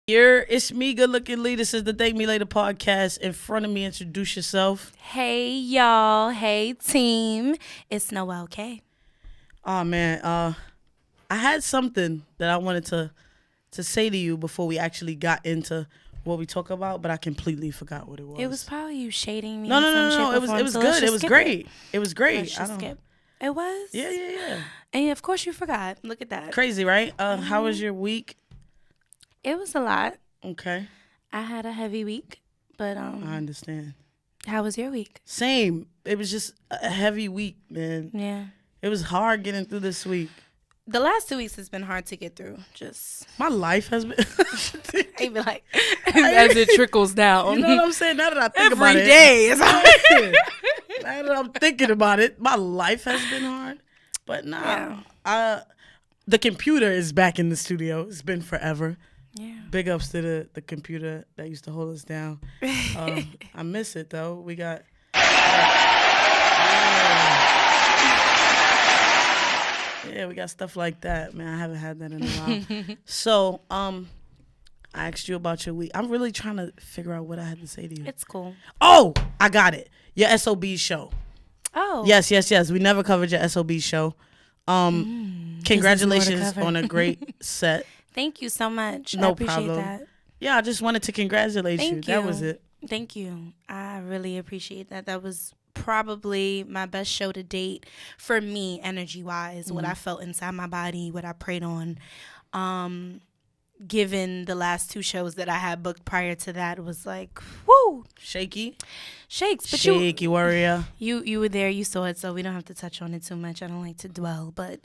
It's me, good looking Lee. This is the Thank Me Later podcast. In front of me, introduce yourself. Hey y'all, hey team, it's Noel K. Oh man, I had something that I wanted to say to you before we actually got into what we talk about, but I completely forgot what it was. It was probably you shading me. No. It was so good. It was great. It was great. Let's just skip. It was. Yeah. And of course you forgot. Look at that. Crazy, right? How was your week? It was a lot. Okay. I had a heavy week, but I understand. How was your week? Same. It was just a heavy week, man. Yeah. It was hard getting through this week. The last 2 weeks has been hard to get through. Just my life has been. I be like, as it trickles down. You know what I'm saying? Now that I think about it, every day is hard. Now that I'm thinking about it, my life has been hard. But the computer is back in the studio. It's been forever. Yeah. Big ups to the computer that used to hold us down. I miss it though. We got. Yeah, we got stuff like that, man. I haven't had that in a while. So, I asked you about your week. I'm really trying to figure out what I had to say to you. It's cool. Oh, I got it. Your SOB show. Oh. Yes. We never covered your SOB show. Congratulations on a great set. Thank you so much. No I appreciate problem. that. Yeah, I just wanted to congratulate you. That was it. Thank you. I really appreciate that. That was probably my best show to date for me, energy-wise, what I felt inside my body, what I prayed on. Given the last 2 shows that I had booked prior to that, it was like, whoo. Shakes. But Shaky warrior. You were there, you saw it, so we don't have to touch on it too much. I don't like to dwell. But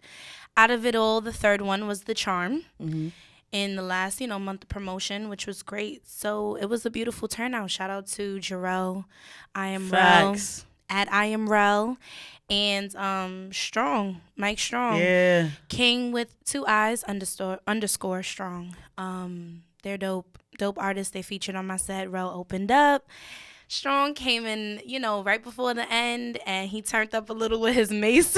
out of it all, the third one was The Charm. Mm-hmm. In the last, month of promotion, which was great. So it was a beautiful turnout. Shout out to Jarrell, I Am Rel, at I Am Rel, and Mike Strong. Yeah. King with 2 eyes, underscore Strong. They're dope artists. They featured on my set. Rel opened up. Strong came in, right before the end, and he turned up a little with his mace,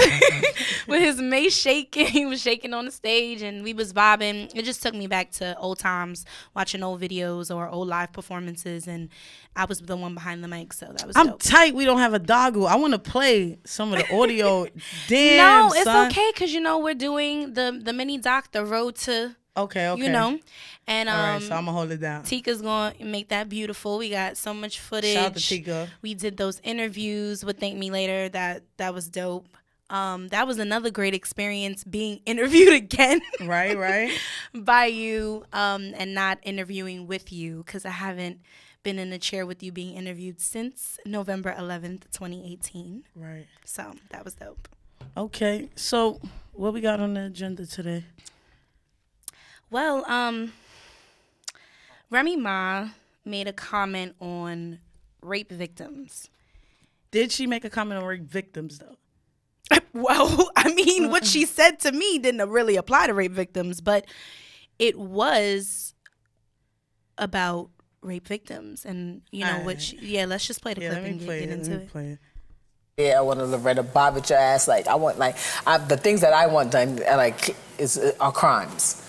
with his mace shaking. He was shaking on the stage, and we was vibing. It just took me back to old times, watching old videos or old live performances, and I was the one behind the mic, so that was dope. I'm tight we don't have a doggle. I want to play some of the audio. Damn, no, it's son. okay, because, we're doing the mini doc, The Road to... Okay. And all right, so I'm gonna hold it down. Tika's gonna make that beautiful. We got so much footage. Shout out to Tika. We did those interviews with ThankMeLater. That was dope. That was another great experience, being interviewed again. Right. By you, and not interviewing with you, because I haven't been in a chair with you being interviewed since November 11th, 2018. Right. So that was dope. Okay, so what we got on the agenda today? Well, Remy Ma made a comment on rape victims. Did she make a comment on rape victims, though? Well, I mean, what she said to me didn't really apply to rape victims, but it was about rape victims. And, let's just play the clip and get into it. Yeah, I want to Loretta Bob at your ass. The things that I want done, are crimes.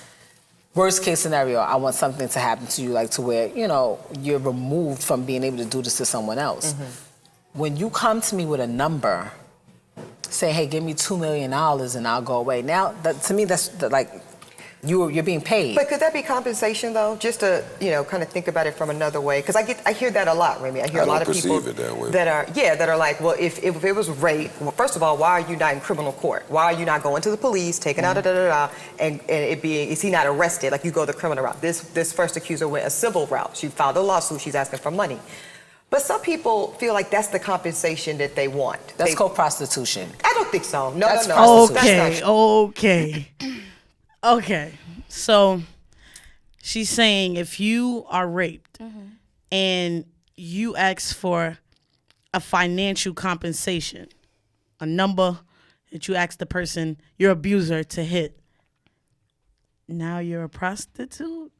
Worst case scenario, I want something to happen to you, to where, you're removed from being able to do this to someone else. Mm-hmm. When you come to me with a number, say, hey, give me $2 million and I'll go away. Now, to me, that's you're being paid. But could that be compensation, though? Just to, kind of think about it from another way. Because I hear that a lot, Remy. I hear a lot of people that are like, well, if it was rape, well, first of all, why are you not in criminal court? Why are you not going to the police, taking out and it being, is he not arrested? Like, you go the criminal route. This first accuser went a civil route. She filed a lawsuit. She's asking for money. But some people feel like that's the compensation that they want. That's called prostitution. I don't think so. No. Okay. So she's saying if you are raped and you ask for a financial compensation, a number that you ask the person, your abuser, to hit, now you're a prostitute?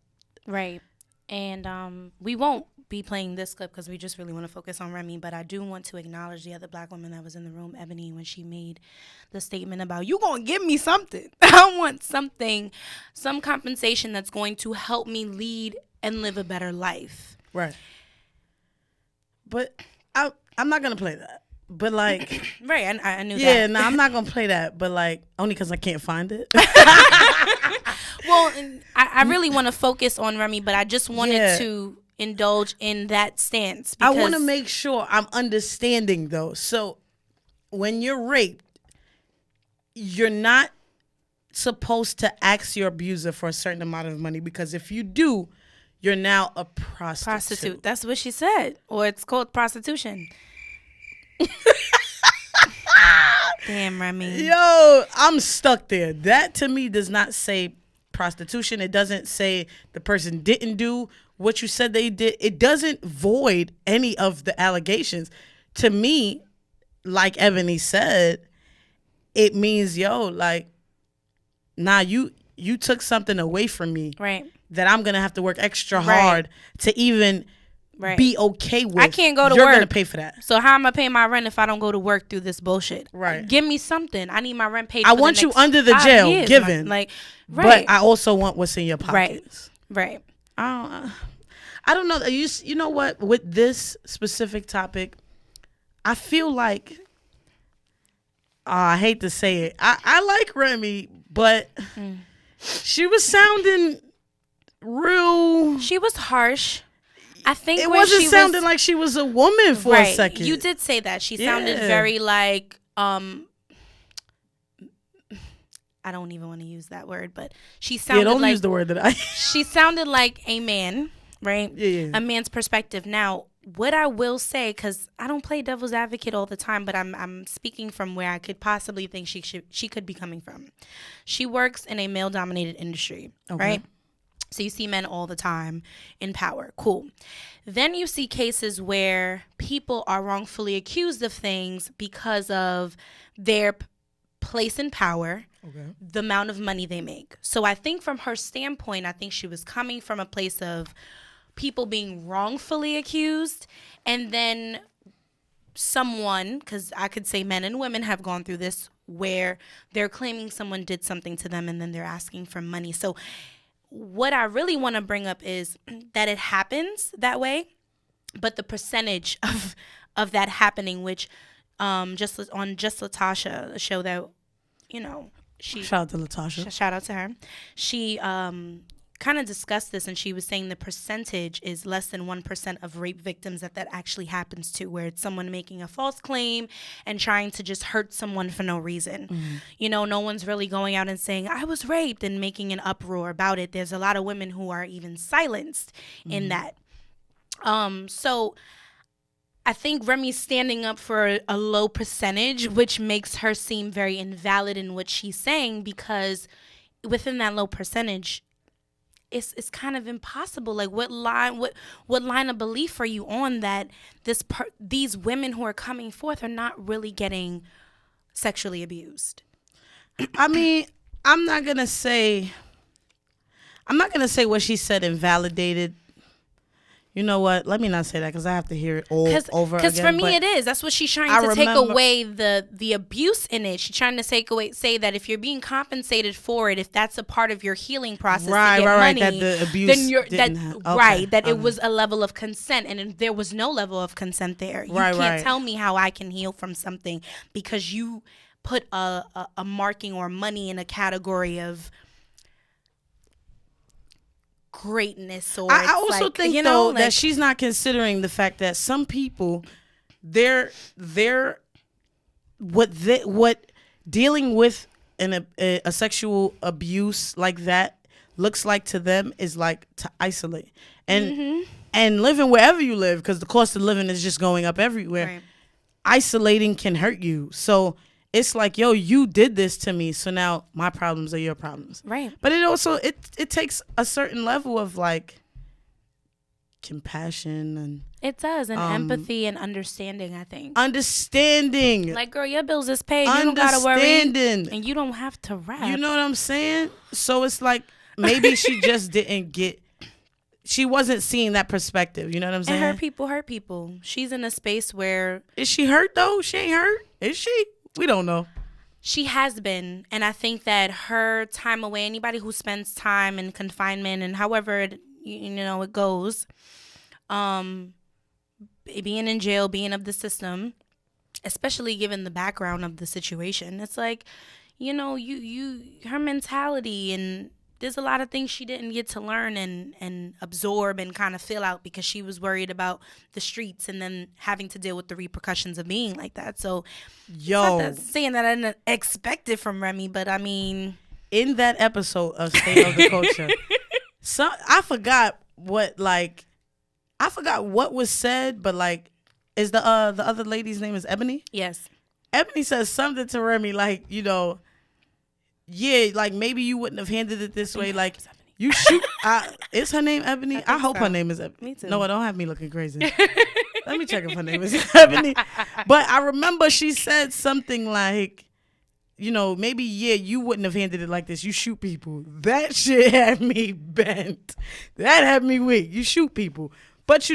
Right. And we won't be playing this clip because we just really want to focus on Remy, but I do want to acknowledge the other black woman that was in the room, Ebony, when she made the statement about, you gonna give me something. I want something, some compensation that's going to help me lead and live a better life. Right. But I'm not going to play that. But like, right, I knew that. Yeah, no, I'm not gonna play that. But like, only because I can't find it. Well, I really want to focus on Remy, but I just wanted to indulge in that stance. I want to make sure I'm understanding though. So, when you're raped, you're not supposed to ask your abuser for a certain amount of money, because if you do, you're now a prostitute. That's what she said, or it's called prostitution. Damn, Remy. Yo, I'm stuck there. That to me does not say prostitution. It doesn't say the person didn't do what you said they did. It doesn't void any of the allegations. To me, like Ebony said, it means, yo, like, nah, you took something away from me. Right. That I'm going to have to work extra hard to even be okay with. I can't go to You're work. You're going to pay for that. So how am I paying my rent if I don't go to work through this bullshit? Right. Give me something. I need my rent paid. I want you under the jail, given. But I also want what's in your pockets. Right. I don't know. You know what? With this specific topic, I feel like, I hate to say it, I like Remy, but she was sounding real. She was harsh. I think it wasn't sounding like she was a woman for a second. You did say that. She sounded very like, I don't even want to use that word, but she sounded don't like, use the word that I. She sounded like a man, right? Yeah. A man's perspective. Now, what I will say, because I don't play devil's advocate all the time, but I'm speaking from where I could possibly think she could be coming from. She works in a male-dominated industry, right? So you see men all the time in power. Cool. Then you see cases where people are wrongfully accused of things because of their place in power, the amount of money they make. So I think from her standpoint, I think she was coming from a place of people being wrongfully accused, and then someone, because I could say men and women have gone through this, where they're claiming someone did something to them and then they're asking for money. So what I really want to bring up is that it happens that way, but the percentage of that happening, which just Latasha, a show that, shout out to Latasha. Shout out to her. She kind of discussed this, and she was saying the percentage is less than 1% of rape victims that actually happens to, where it's someone making a false claim and trying to just hurt someone for no reason. No one's really going out and saying, I was raped, and making an uproar about it. There's a lot of women who are even silenced in that. So I think Remy's standing up for a low percentage, which makes her seem very invalid in what she's saying, because within that low percentage, it's kind of impossible. Like, what line of belief are you on that these women who are coming forth are not really getting sexually abused? I mean, I'm not gonna say what she said invalidated. You know what? Let me not say that, because I have to hear it all over again. Because for me, it is. That's what she's trying to take away the abuse in it. She's trying to say that if you're being compensated for it, if that's a part of your healing process to get money, that the abuse then it was a level of consent, and there was no level of consent there. You can't tell me how I can heal from something because you put a marking or money in a category of greatness. Or I also think that she's not considering the fact that some people, they're what dealing with a sexual abuse like that looks like to them is like to isolate and living wherever you live, because the cost of living is just going up everywhere. Right. Isolating can hurt you. So it's like, yo, you did this to me, so now my problems are your problems. Right. But it also it takes a certain level of like compassion, and it does, and empathy and understanding, I think. Understanding. Like, girl, your bills is paid. You don't gotta worry. And you don't have to rap. You know what I'm saying? So it's like maybe she just she wasn't seeing that perspective. You know what I'm saying? And hurt people. She's in a space where... Is she hurt though? She ain't hurt. Is she? We don't know. She has been, and I think that her time away, anybody who spends time in confinement and however it goes. Being in jail, being of the system, especially given the background of the situation, it's like, her mentality, and there's a lot of things she didn't get to learn and absorb and kind of fill out because she was worried about the streets and then having to deal with the repercussions of being like that. So, saying that I didn't expect it from Remy, but I mean, in that episode of State of the Culture, I forgot what was said, but like, is the other lady's name is Ebony? Yes. Ebony says something to Remy like, yeah, like maybe you wouldn't have handled it this way. Like you shoot. Is her name Ebony? I hope her name is Ebony. Me too. No, don't have me looking crazy. Let me check if her name is Ebony. But I remember she said something like, maybe, you wouldn't have handled it like this. You shoot people. That shit had me bent. That had me weak. You shoot people. But,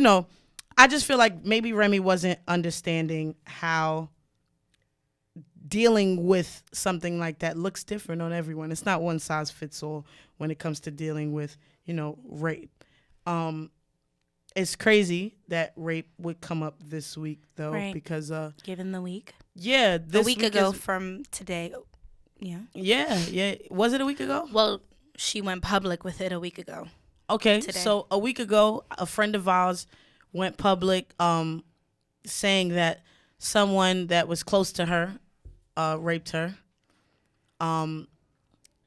I just feel like maybe Remy wasn't understanding how dealing with something like that looks different on everyone. It's not one size fits all when it comes to dealing with, rape. It's crazy that rape would come up this week, though, right. Because given the week. Yeah, a week ago from today. Yeah. Yeah. Was it a week ago? Well, she went public with it a week ago. Okay, today. So a week ago, a friend of ours went public saying that someone that was close to her raped her.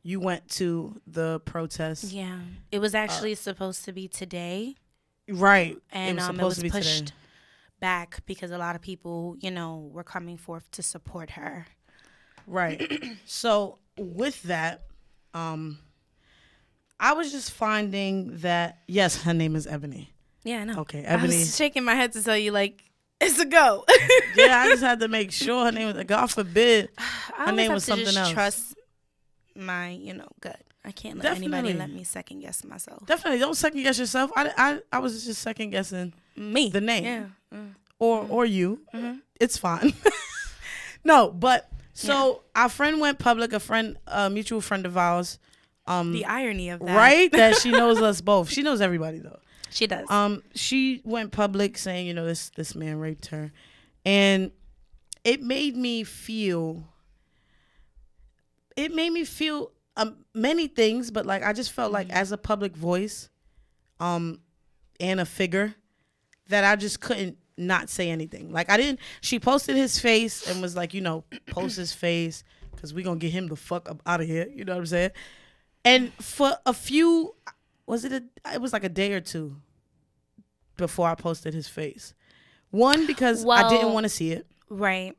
You went to the protest. Yeah. It was actually supposed to be today. Right. And it was pushed back because a lot of people, were coming forth to support her. Right. So with that, I was just finding that, yes, her name is Ebony. Yeah, I know. Okay, Ebony. I was shaking my head to tell you, like, it's a go. Yeah, I just had to make sure her name was, God forbid, her name was something else. Trust my, gut. I can't let anybody let me second guess myself. Definitely, don't second guess yourself. I was just second guessing me, the name, yeah, or you. Mm-hmm. It's fine. No, but so our friend went public. A mutual friend of ours. The irony of that, right? That she knows us both. She knows everybody though. She does. She went public saying, this man raped her, and it made me feel. Many things, but like I just felt like as a public voice, and a figure, that I just couldn't not say anything. Like she posted his face and was like, post his face because we gonna get him the fuck up out of here. You know what I'm saying? And for a few, it was like a day or two before I posted his face. One, because I didn't want to see it. Right.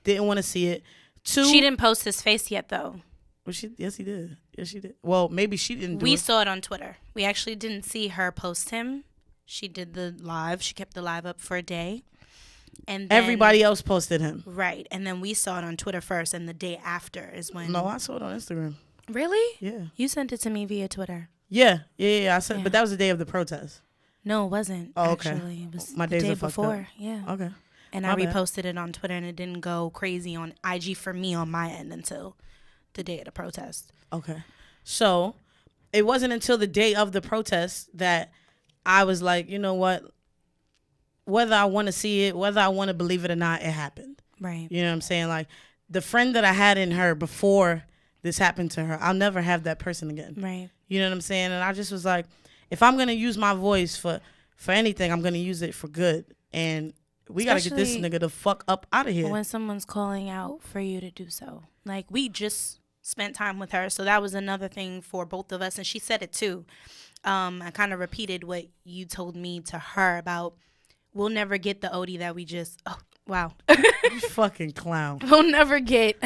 Didn't want to see it. Two, she didn't post his face yet though. Well, yes, he did. Yes, she did. Well, maybe she didn't do it. We saw it on Twitter. We actually didn't see her post him. She did the live. She kept the live up for a day. And then, everybody else posted him. Right. And then we saw it on Twitter first, and the day after is when... No, I saw it on Instagram. Really? Yeah. You sent it to me via Twitter. Yeah. I said, but that was the day of the protest. No, it wasn't. Oh, okay. Actually, it was my the days day before. Up. Yeah. Okay. And I reposted it on Twitter, and it didn't go crazy on IG for me on my end until the day of the protest. Okay. So it wasn't until the day of the protest that I was like, you know what? Whether I want to see it, whether I want to believe it or not, it happened. Right. You know what I'm saying? Like the friend that I had in her before this happened to her, I'll never have that person again. Right. You know what I'm saying? And I just was like, if I'm going to use my voice for anything, I'm going to use it for good. And we got to get this nigga the fuck up out of here. When someone's calling out for you to do so. Like, we just spent time with her, so that was another thing for both of us. And she said it too. I kind of repeated what you told me to her about, we'll never get the Odie that we just... Oh, wow. You fucking clown. We'll never get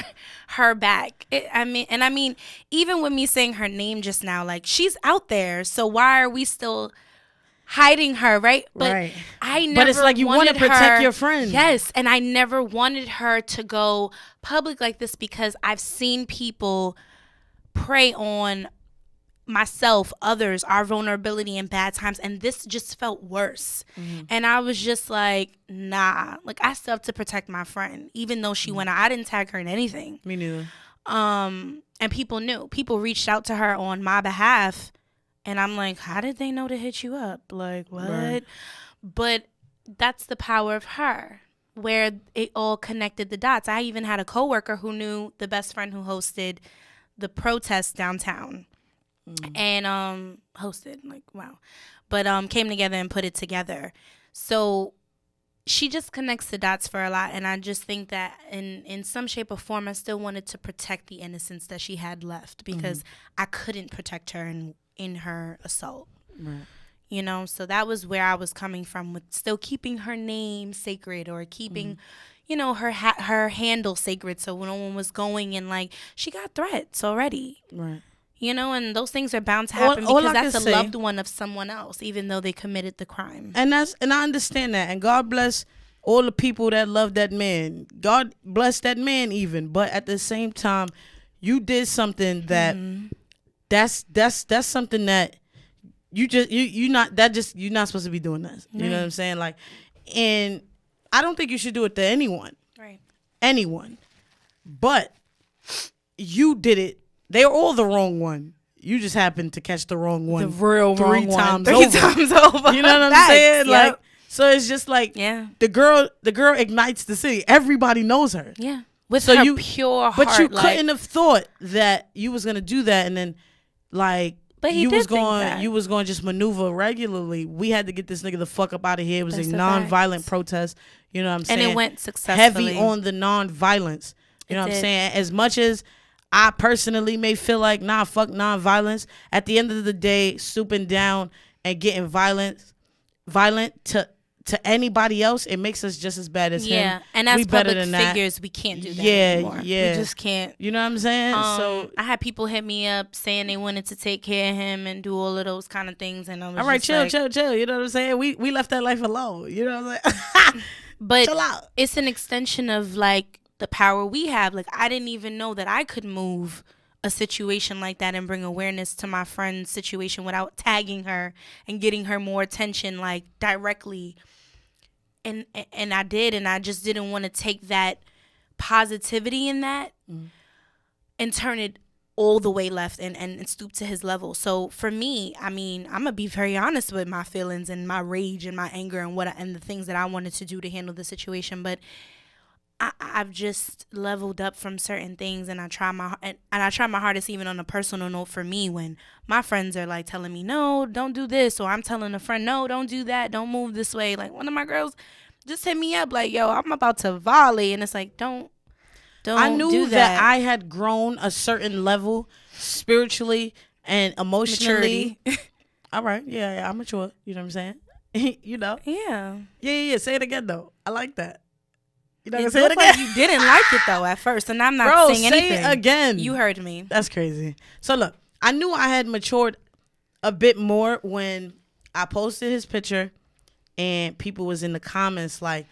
her back. I mean, even with me saying her name just now, like, she's out there, so why are we still hiding her, right? But right. I never But it's like you want to protect your friend. Yes, and I never wanted her to go public like this because I've seen people prey on myself, others, our vulnerability in bad times, and this just felt worse. Mm-hmm. And I was just like, nah, like I still have to protect my friend, even though she went out. I didn't tag her in anything. Me neither. And people knew. People reached out to her on my behalf And I'm like, how did they know to hit you up? Like, what? Right. But that's the power of her, where it all connected the dots. I even had a coworker who knew the best friend who hosted the protest downtown. And hosted, like, wow. But came together and put it together. So she just connects the dots for a lot. And I just think that in some shape or form, I still wanted to protect the innocence that she had left, because I couldn't protect her in her assault. Right. You know, so that was where I was coming from, with still keeping her name sacred, or keeping, you know, her handle sacred. So when no one was going, and like, she got threats already. Right. You know, and those things are bound to happen, all because I that's can a say- loved one of someone else, even though they committed the crime. And I understand that. And God bless all the people that love that man. God bless that man even. But at the same time, you did something that that's something that you're not supposed to be doing that. You know what I'm saying? Like, and I don't think you should do it to anyone. Right. Anyone. But you did it. They were all the wrong one. You just happened to catch the wrong one. The real three wrong times one. over. 3 times over. You know what I'm Facts, saying? yep. Like, so it's just like, Yeah. the girl ignites the city. Everybody knows her. Yeah. With So her pure heart. But you like, couldn't have thought that you was gonna do that, and then like But he you did was think going that. you was going to just maneuver regularly. We had to get this nigga the fuck up out of here. It was That's a the non-violent facts. protest. You know what I'm saying? And it went successfully. Heavy on the non-violence. You know what I'm did. saying? As much as I personally may feel like, nah, fuck non-violence, at the end of the day, stooping down and getting violent to anybody else, it makes us just as bad as him. Yeah. And as We better public than that. figures, we can't do that Yeah, anymore. yeah. We just can't. You know what I'm saying? So I had people hit me up saying they wanted to take care of him and do all of those kind of things, and I was all right, just chill, like, chill. You know what I'm saying? We left that life alone. You know what I'm saying? But Chill out. it's an extension of like the power we have. Like, I didn't even know that I could move a situation like that and bring awareness to my friend's situation without tagging her and getting her more attention, like, directly. And I did, and I just didn't want to take that positivity in that and turn it all the way left and stoop to his level. So for me, I mean, I'm gonna be very honest with my feelings and my rage and my anger and the things that I wanted to do to handle the situation. But I've just leveled up from certain things, and I try my hardest, even on a personal note, for me, when my friends are like telling me, no, don't do this, or I'm telling a friend, no, don't do that, don't move this way. Like, one of my girls just hit me up like, yo, I'm about to volley, and it's like, don't I knew do that I had grown a certain level spiritually and emotionally. Maturity. All right, yeah, I'm mature. You know what I'm saying? You know? Yeah. Say it again though. I like that. You know, It say it looked like again. you didn't like it though at first, and I'm not Bro, saying anything. say it again. You heard me. That's crazy. So look, I knew I had matured a bit more when I posted his picture and people was in the comments like,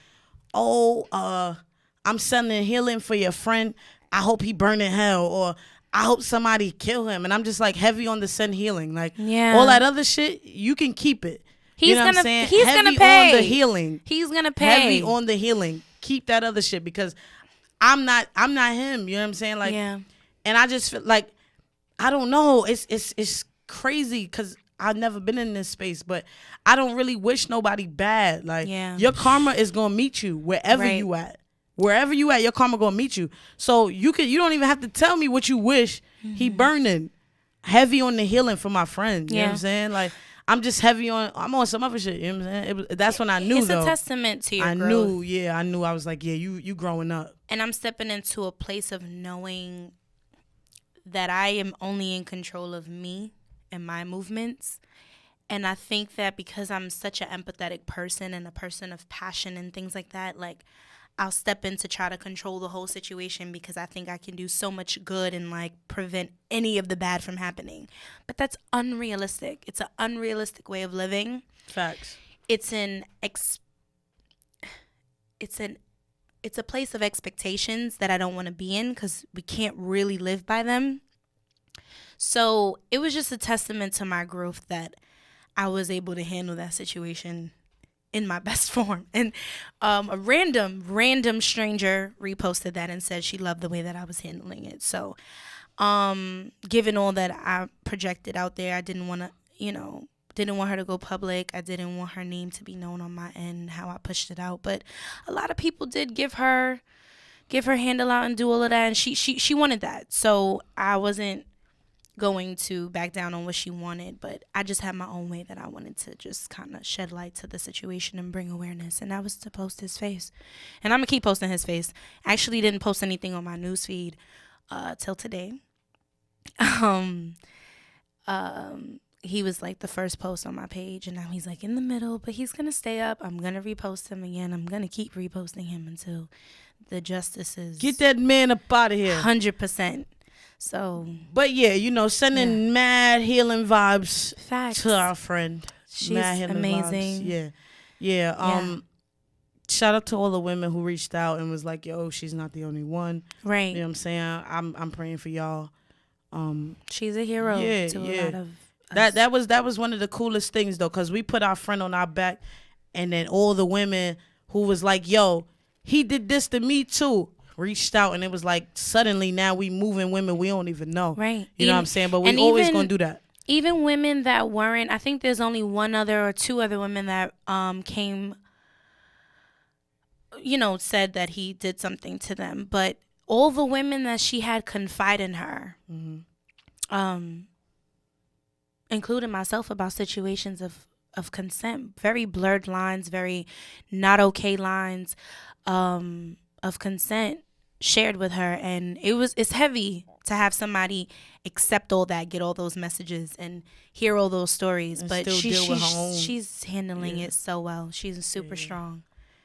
oh, I'm sending healing for your friend. I hope he burn in hell, or I hope somebody kill him. And I'm just like heavy on the send healing. Like, Yeah. all that other shit, you can keep it. He's You know what gonna I'm saying? he's Heavy gonna pay on the healing. He's gonna pay. Heavy on the healing. Keep that other shit, because I'm not him. You know what I'm saying? Like, Yeah. and I just feel like, I don't know. It's crazy because I've never been in this space, but I don't really wish nobody bad. Like, Yeah. your karma is gonna meet you wherever Right. you at. Wherever you at, your karma gonna meet you. So you don't even have to tell me what you wish he burning. Heavy on the healing for my friends. You know what I'm Yeah. saying? Like, I'm just heavy on. I'm on some other shit. You know what I'm saying? That's when I knew. It's though. a testament to your I growth. knew. Yeah, I knew. I was like, yeah, you growing up. And I'm stepping into a place of knowing that I am only in control of me and my movements. And I think that because I'm such an empathetic person and a person of passion and things like that, like, I'll step in to try to control the whole situation, because I think I can do so much good and like prevent any of the bad from happening. But that's unrealistic. It's an unrealistic way of living. Facts. It's a place of expectations that I don't want to be in, because we can't really live by them. So it was just a testament to my growth that I was able to handle that situation in my best form. And a random stranger reposted that and said she loved the way that I was handling it. So given all that I projected out there, I didn't want to, didn't want her to go public. I didn't want her name to be known on my end, how I pushed it out. But a lot of people did give her handle out and do all of that, and she wanted that. So I wasn't going to back down on what she wanted, but I just had my own way that I wanted to just kind of shed light to the situation and bring awareness, and that was to post his face. And I'm gonna keep posting his face. I actually didn't post anything on my newsfeed till today. He was like the first post on my page, and now he's like in the middle, but he's gonna stay up. I'm gonna repost him again. I'm gonna keep reposting him until the justices get that man up out of here. 100%. So, but yeah, sending mad healing vibes Facts. To our friend. She's mad healing amazing. Vibes. Yeah. Shout out to all the women who reached out and was like, yo, she's not the only one. Right. You know what I'm saying? I'm praying for y'all. She's a hero to a lot of us. That was one of the coolest things though, because we put our friend on our back, and then all the women who was like, yo, he did this to me too, reached out, and it was like suddenly now we moving women we don't even know. Right. You know what I'm saying? But we always gonna do that. Even women that weren't, I think there's only one other or two other women that came, said that he did something to them. But all the women that she had confide in her, including myself, about situations of consent, very blurred lines, very not okay lines of consent shared with her, and it's heavy to have somebody accept all that, get all those messages, and hear all those stories, and but she's handling it so well. She's super strong.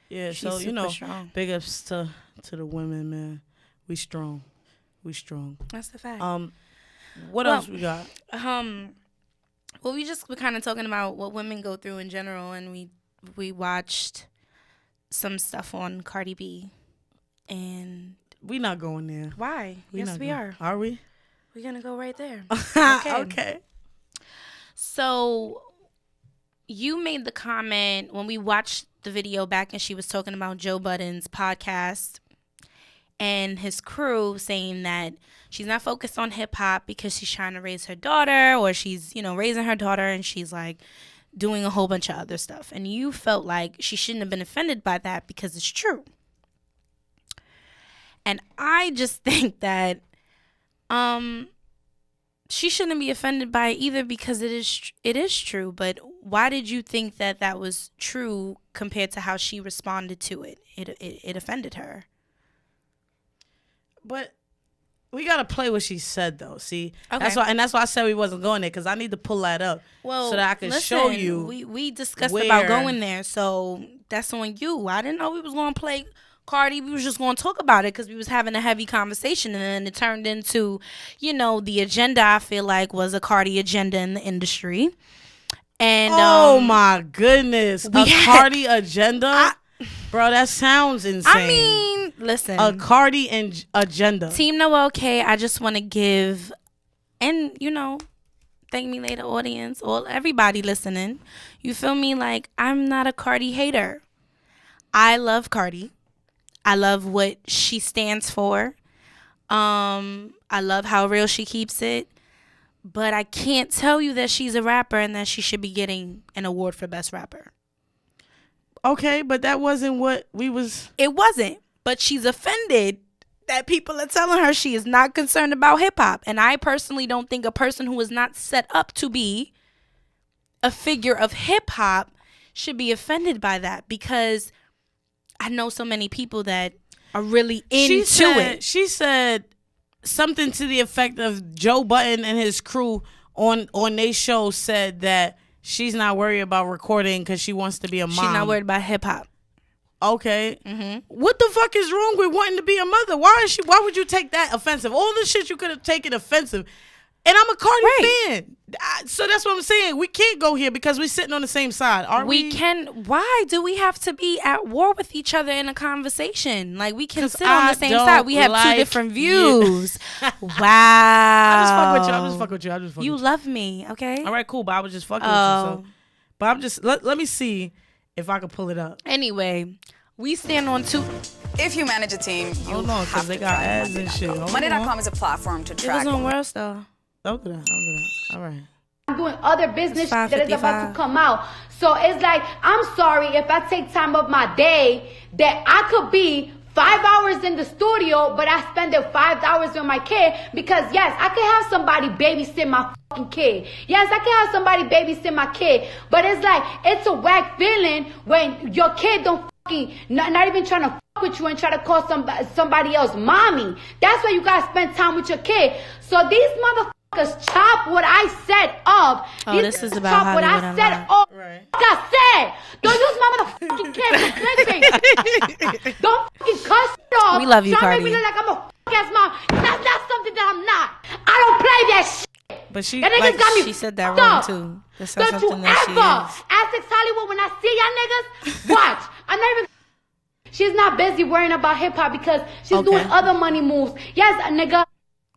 Yeah, she's so strong. Big ups to the women, man. We strong. That's the fact. What else we got? Well, we're kind of talking about what women go through in general, and we watched some stuff on Cardi B, and we not going there. Why? Yes, we are. Are we? We're gonna go right there. Okay. So you made the comment when we watched the video back, and she was talking about Joe Budden's podcast and his crew, saying that she's not focused on hip hop because she's trying to raise her daughter, or she's, raising her daughter, and she's like doing a whole bunch of other stuff. And you felt like she shouldn't have been offended by that because it's true. And I just think that she shouldn't be offended by it either, because it is true. But why did you think that was true compared to how she responded to it? It offended her. But we gotta play what she said though. See, okay. That's why I said we wasn't going there, because I need to pull that up so that I can show you. We discussed about going there, so that's on you. I didn't know we was gonna play Cardi. We was just gonna talk about it because we was having a heavy conversation, and then it turned into, the agenda. I feel like was a Cardi agenda in the industry. And oh my goodness, Cardi agenda. Bro, that sounds insane. I mean, listen. A Cardi agenda. Team Noel K, I just want to give, and, Thank Me Later audience, everybody listening, you feel me? Like, I'm not a Cardi hater. I love Cardi. I love what she stands for. I love how real she keeps it. But I can't tell you that she's a rapper and that she should be getting an award for Best Rapper. Okay, but that wasn't what we was... It wasn't. But she's offended that people are telling her she is not concerned about hip-hop. And I personally don't think a person who is not set up to be a figure of hip-hop should be offended by that, because I know so many people that are really into it. She said something to the effect of Joe Budden and his crew on their show said that she's not worried about recording because she wants to be a mom. She's not worried about hip hop. Okay. Mm-hmm. What the fuck is wrong with wanting to be a mother? Why would you take that offensive? All the shit you could have taken offensive. And I'm a Cardi fan. So that's what I'm saying. We can't go here because we're sitting on the same side. We can. Why do we have to be at war with each other in a conversation? Like, we can sit on the same side. We have two different views. Wow. I just fuck with you. You love me, okay? All right, cool. But I was just fucking with you. So. But I'm just, let me see if I can pull it up. Anyway, we stand on two. If you manage a team, you hold on, because they got ads and shit. Monday.com is a platform to track. It was on World Star. Don't do that. All right. I'm doing other business that is about to come out. So it's like, I'm sorry if I take time of my day that I could be 5 hours in the studio, but I spend it 5 hours with my kid because, yes, I can have somebody babysit my fucking kid. Yes, I can have somebody babysit my kid. But it's like, it's a whack feeling when your kid don't fucking, not even trying to fuck with you and try to call somebody else mommy. That's why you gotta spend time with your kid. So these motherfuckers chop what I said up. This is about chop what I said up. Right. Like I said, don't use my motherfucking kid for snitching. Don't fucking cuss it off. We love you, Cardi. Trying to make me look like I'm a fuck-ass mom. That's not something that I'm not. I don't play that shit. But she, like, got me she said that wrong too. That's not something that she is. Essex Hollywood, when I see y'all niggas, watch. I'm not even. She's not busy worrying about hip hop because she's doing other money moves. Yes, nigga.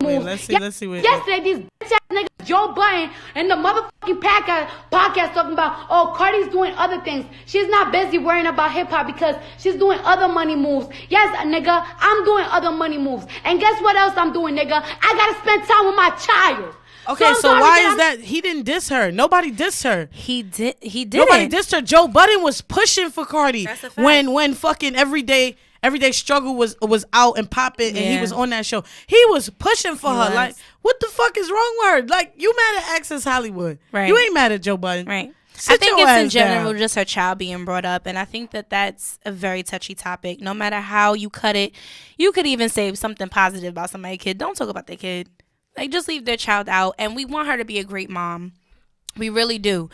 Wait, let's see yesterday, these bitch ass niggas, Joe Budden and the motherfucking podcast talking about, oh, Cardi's doing other things. She's not busy worrying about hip hop because she's doing other money moves. Yes, nigga, I'm doing other money moves. And guess what else I'm doing, nigga? I gotta spend time with my child. Okay, so why is that? He didn't diss her. Nobody dissed her. He did. Nobody dissed her. Joe Budden was pushing for Cardi That's a fact. when fucking everyday struggle was out and popping, and he was on that show. He was pushing for her. Like, what the fuck is wrong with her? Like, you mad at Access Hollywood? Right. You ain't mad at Joe Budden. Right. Sit I think your it's in ass general down. just her child being brought up, and I think that that's a very touchy topic. No matter how you cut it, you could even say something positive about somebody's kid. Don't talk about their kid. Like, just leave their child out. And we want her to be a great mom. We really do.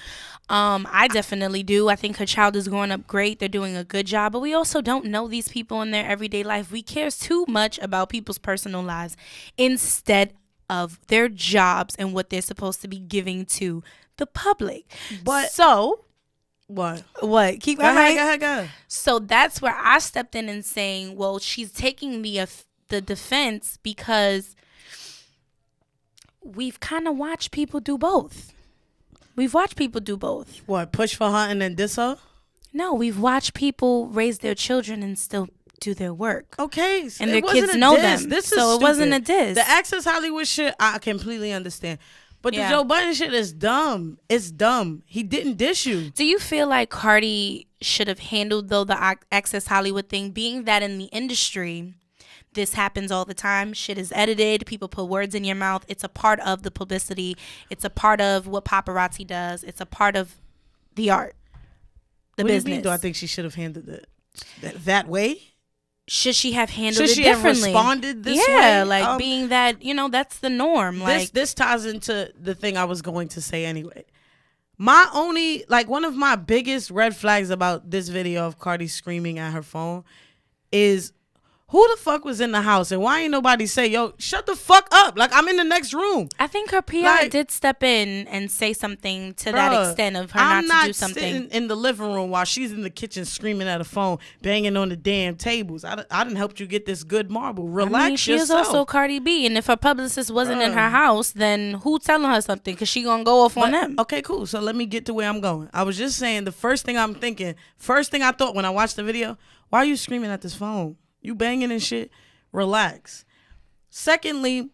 I definitely do. I think her child is growing up great. They're doing a good job. But we also don't know these people in their everyday life. We care too much about people's personal lives instead of their jobs and what they're supposed to be giving to the public. But so what? Keep Go going. ahead. So that's where I stepped in and saying, well, she's taking the defense because we've kind of watched people do both. What, push for her and then diss her? No, we've watched people raise their children and still do their work. Okay. So and their kids know them. So it wasn't a diss. The Access Hollywood shit, I completely understand. But the Joe Budden shit is dumb. It's dumb. He didn't diss you. Do you feel like Cardi should have handled, though, the Access Hollywood thing, being that in the industry, this happens all the time. Shit is edited. People put words in your mouth. It's a part of the publicity. It's a part of what paparazzi does. It's a part of the art, the business. What do you mean, do I think she should have handled it that way? Should she have handled it differently? Should she have responded this way? Yeah, like being that, that's the norm. This ties into the thing I was going to say anyway. One of my biggest red flags about this video of Cardi screaming at her phone is, who the fuck was in the house and why ain't nobody say, yo, shut the fuck up? Like, I'm in the next room. I think her PR did step in and say something to that extent of her not to do something. I'm not sitting in the living room while she's in the kitchen screaming at a phone, banging on the damn tables. I done helped you get this good marble. Relax she yourself. is also Cardi B, and if her publicist wasn't in her house, then who telling her something? Because she gonna go off on them. Okay, cool. So let me get to where I'm going. I was just saying the first thing I thought when I watched the video, why are you screaming at this phone? You banging and shit. Relax. Secondly,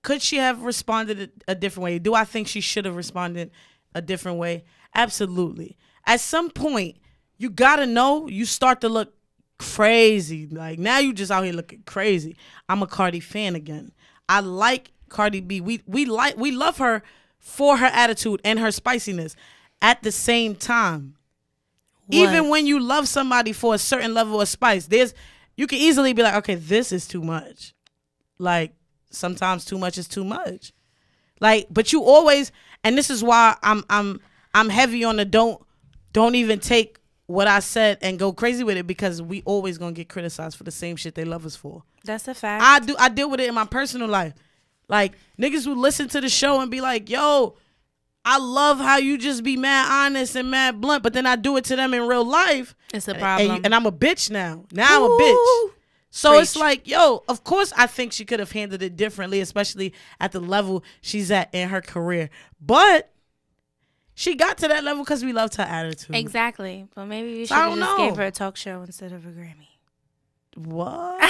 could she have responded a different way? Do I think she should have responded a different way? Absolutely. At some point, you gotta know you start to look crazy. Like, now you just out here looking crazy. I'm a Cardi fan again. I like Cardi B. We love her for her attitude and her spiciness. At the same time, even when you love somebody for a certain level of spice, you can easily be like, okay, this is too much. Like, sometimes too much is too much. Like, but you always, and this is why I'm heavy on the don't even take what I said and go crazy with it, because we always gonna get criticized for the same shit they love us for. That's a fact. I deal with it in my personal life. Like, niggas who listen to the show and be like, yo, I love how you just be mad honest and mad blunt, but then I do it to them in real life. It's a problem. And I'm a bitch now. Now I'm a bitch. So Preach. It's like, yo, of course I think she could have handled it differently, especially at the level she's at in her career. But she got to that level because we loved her attitude. Exactly. But maybe we should have just gave her a talk show instead of a Grammy. What?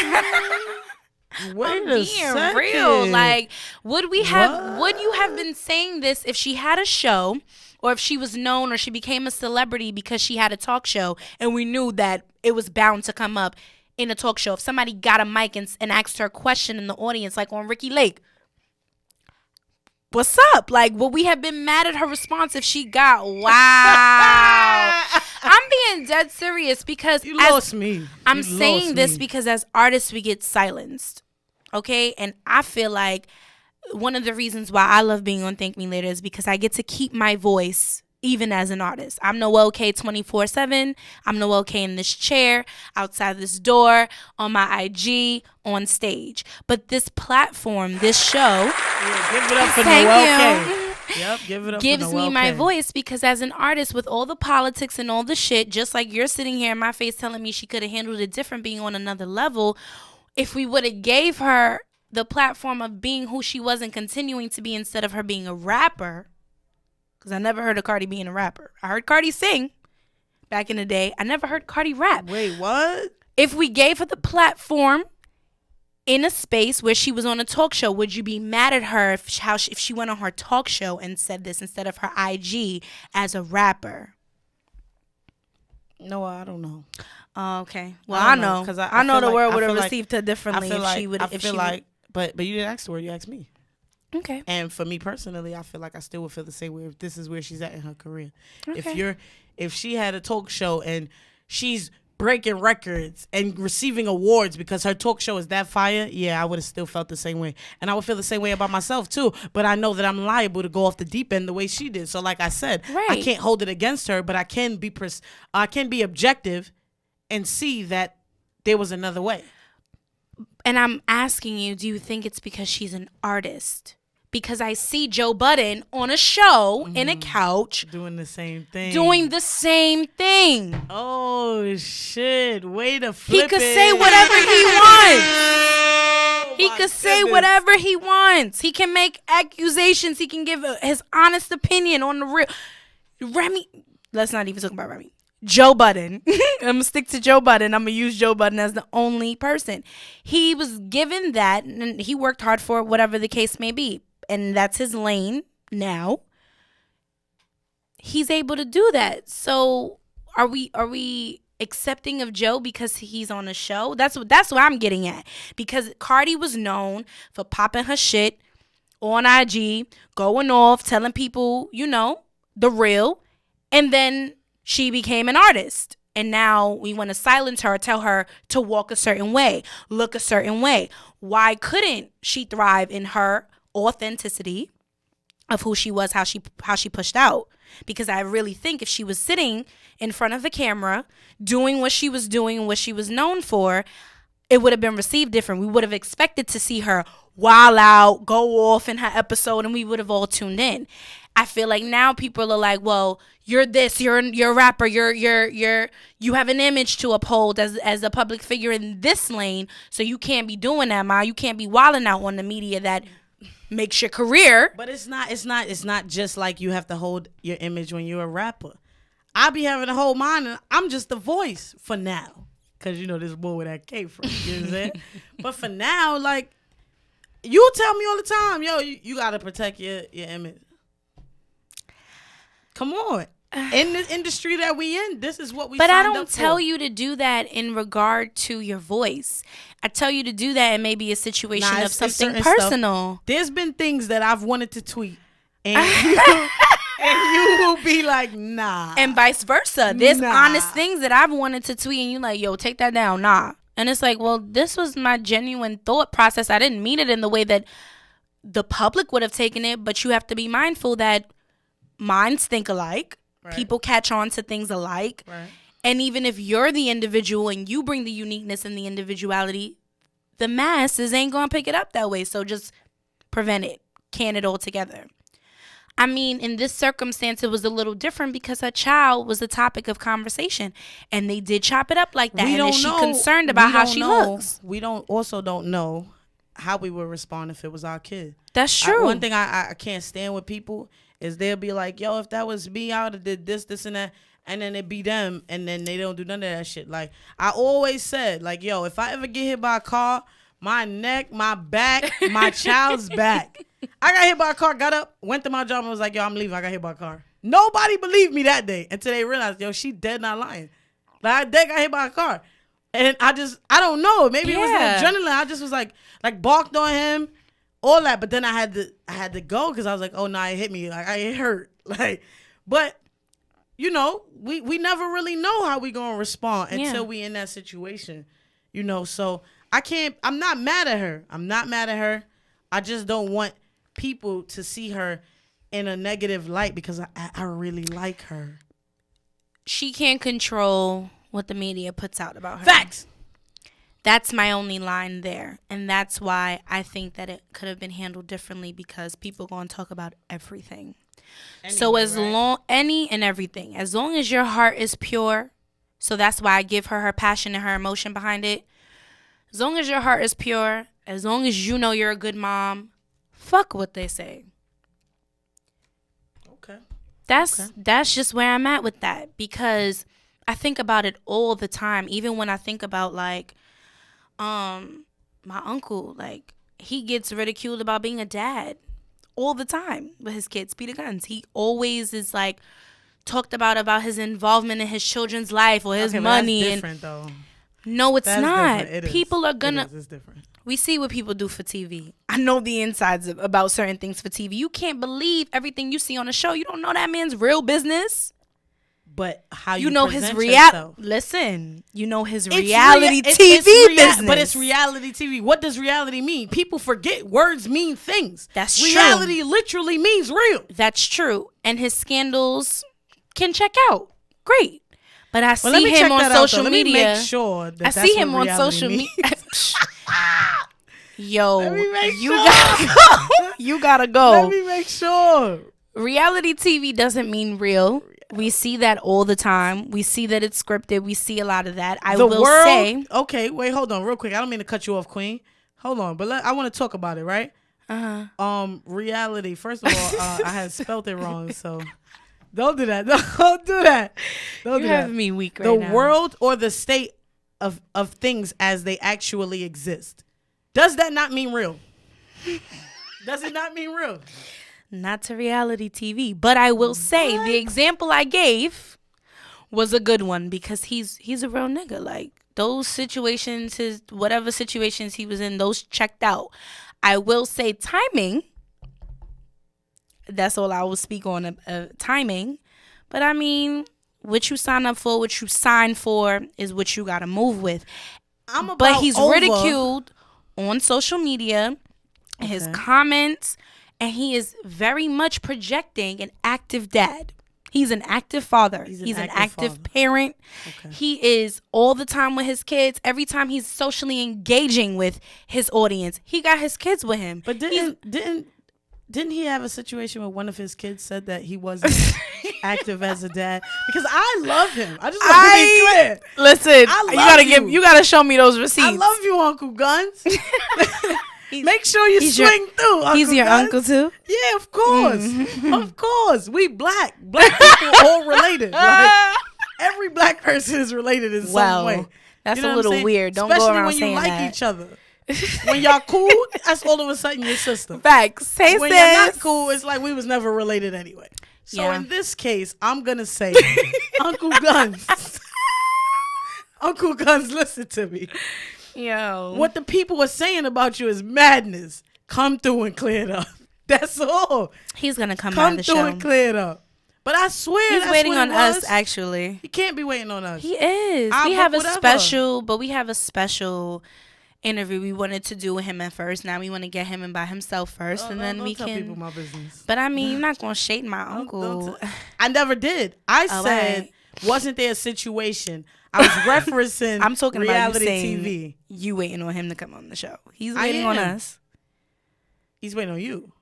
Wait I'm a being second. real. Like, would you have been saying this if she had a show, or if she was known, or she became a celebrity because she had a talk show, and we knew that it was bound to come up in a talk show? If somebody got a mic and asked her a question in the audience, like on Ricky Lake, what's up? Like, would we have been mad at her response if she got, wow? I'm being dead serious because you lost me. I'm saying this because as artists, we get silenced. Okay? And I feel like one of the reasons why I love being on Thank Me Later is because I get to keep my voice even as an artist. I'm Noelle K 24/7. I'm Noelle K in this chair, outside this door, on my IG, on stage. But this platform, this show, give it up for Noelle K. Yep, give it up. Gives me my voice because as an artist, with all the politics and all the shit, just like you're sitting here in my face telling me she could have handled it different, being on another level, if we would have gave her the platform of being who she was and continuing to be instead of her being a rapper, because I never heard of Cardi being a rapper. I heard Cardi sing back in the day. I never heard Cardi rap. Wait, what? If we gave her the platform in a space where she was on a talk show, would you be mad at her if she went on her talk show and said this instead of her IG as a rapper? No, I don't know. Oh, okay. Well, I know because I know the world would have received her differently if she would. But you didn't ask the word. You asked me. Okay. And for me personally, I feel like I still would feel the same way if this is where she's at in her career. Okay. If she had a talk show and she's breaking records and receiving awards because her talk show is that fire, yeah, I would have still felt the same way. And I would feel the same way about myself too. But I know that I'm liable to go off the deep end the way she did. So like I said, I can't hold it against her, but I can be objective and see that there was another way. And I'm asking you, do you think it's because she's an artist? Because I see Joe Budden on a show in a couch doing the same thing. Oh shit! Way to flip it. He could say whatever he wants. He could say whatever he wants. He can make accusations. He can give his honest opinion on the real. Remy, let's not even talk about Remy. Joe Budden. I'm going to stick to Joe Budden. I'm going to use Joe Budden as the only person. He was given that, and he worked hard for it, whatever the case may be. And that's his lane now. He's able to do that. So are we accepting of Joe because he's on a show? That's what I'm getting at. Because Cardi was known for popping her shit on IG, going off, telling people, the real. And then she became an artist. And now we want to silence her, tell her to walk a certain way, look a certain way. Why couldn't she thrive in her authenticity of who she was, how she pushed out? Because I really think if she was sitting in front of the camera doing what she was doing, what she was known for, it would have been received different. We would have expected to see her wild out, go off in her episode, and we would have all tuned in. I feel like now people are like, well, you're this, you're a rapper, you have an image to uphold as a public figure in this lane, so you can't be doing that, Ma. You can't be wilding out on the media that makes your career. But it's not just like you have to hold your image when you're a rapper. I be having a whole mind, and I'm just the voice for now. Because, there's more where that came from. You know what I'm saying? But for now, like, you tell me all the time, yo, you got to protect your image. Come on. In the industry that we in, this is what we signed up for. But I don't tell you to do that in regard to your voice. I tell you to do that in maybe a situation of something personal. Stuff. There's been things that I've wanted to tweet. And you will be like, nah. And vice versa. There's honest things that I've wanted to tweet and you like, yo, take that down. Nah. And it's like, well, this was my genuine thought process. I didn't mean it in the way that the public would have taken it, but you have to be mindful that minds think alike. Right. People catch on to things alike. Right. And even if you're the individual and you bring the uniqueness and the individuality, the masses ain't going to pick it up that way. So just prevent it. Can it all together. I mean, in this circumstance, it was a little different because her child was the topic of conversation. And they did chop it up like that. And is she concerned about how she looks? We don't know how we would respond if it was our kid. That's true. One thing I can't stand with people is they'll be like, yo, if that was me, I would have did this, and that. And then it be them, and then they don't do none of that shit. Like, I always said, like, yo, if I ever get hit by a car, my neck, my back, my child's back. I got hit by a car, got up, went to my job, and was like, yo, I'm leaving. I got hit by a car. Nobody believed me that day until they realized, yo, she dead, not lying. Like, I dead got hit by a car. And I don't know. Maybe it was the adrenaline. I just was like balked on him, all that. But then I had to go because I was like, oh, no, it hit me. Like, it hurt. Like, but, you know, we never really know how we going to respond until we in that situation, you know. So I'm not mad at her. I just don't want people to see her in a negative light because I really like her. She can't control what the media puts out about her. Facts. That's my only line there. And that's why I think that it could have been handled differently because people are going to talk about everything. So any and everything, as long as your heart is pure, so that's why I give her passion and her emotion behind it. As long as your heart is pure, as long as you know you're a good mom, fuck what they say. Okay. That's just where I'm at with that because I think about it all the time. Even when I think about like, my uncle, like he gets ridiculed about being a dad all the time with his kids, Peter Guns. He always is like talked about his involvement in his children's life or his money. That's different though. No, it's not. It people are gonna. It's different. We see what people do for TV. I know the insides about certain things for TV. You can't believe everything you see on the show. You don't know that man's real business. But how you know his Listen, you know his it's reality TV business. But it's reality TV. What does reality mean? People forget words mean things. That's reality literally means real. That's true. And his scandals can check out. Great. But I see him on social media. Let me make sure that I see him on social media. Yo, you gotta go. Let me make sure. Reality TV doesn't mean real. We see that all the time. We see that it's scripted. We see a lot of that. I will say. Okay, wait, hold on, real quick. I don't mean to cut you off, Queen. Hold on, but I want to talk about it, right? Reality. First of all, I had spelled it wrong, so don't do that. Don't do that. Don't do that. You have me weak right now. The world or the state of things as they actually exist. Does that not mean real? Does it not mean real? Not to reality TV, but I will say the example I gave was a good one because he's a real nigga. Like those situations, whatever situations he was in, those checked out. I will say timing. That's all I will speak on timing. But I mean, what you sign up for, what you sign for, is what you got to move with. But he's ridiculed on social media, his comments. And he is very much projecting an active dad. He's an active father. He's an active parent. Okay. He is all the time with his kids. Every time he's socially engaging with his audience, he got his kids with him. But didn't he have a situation where one of his kids said that he wasn't active as a dad? Because I love him. I just want to be clear. Listen, you gotta show me those receipts. I love you, Uncle Guns. Make sure you swing through. Uncle he's your Guns. uncle too? Yeah, of course. Of course. We black people all related. Like, every black person is related in some way. That's a little weird. Don't Especially go around saying that. Especially when you like each other. When y'all cool, that's all of a sudden your sister. Facts. Hey, when you're not cool, it's like we was never related anyway. So in this case, I'm going to say, Uncle Guns. Uncle Guns, listen to me. Yo. What the people were saying about you is madness. Come through and clear it up. That's all. He's going to come on the show. Come through and clear it up. But I swear he's that's waiting what on it was. us, actually. He can't be waiting on us. He is. We have a special interview we wanted to do with him at first. Now we want to get him in by himself first, and then we can. Tell people my business. But I mean, you're not gonna shade my uncle. I never did. I said, wasn't there a situation? I was referencing. I'm talking reality about you TV. You waiting on him to come on the show? He's waiting on us. He's waiting on you.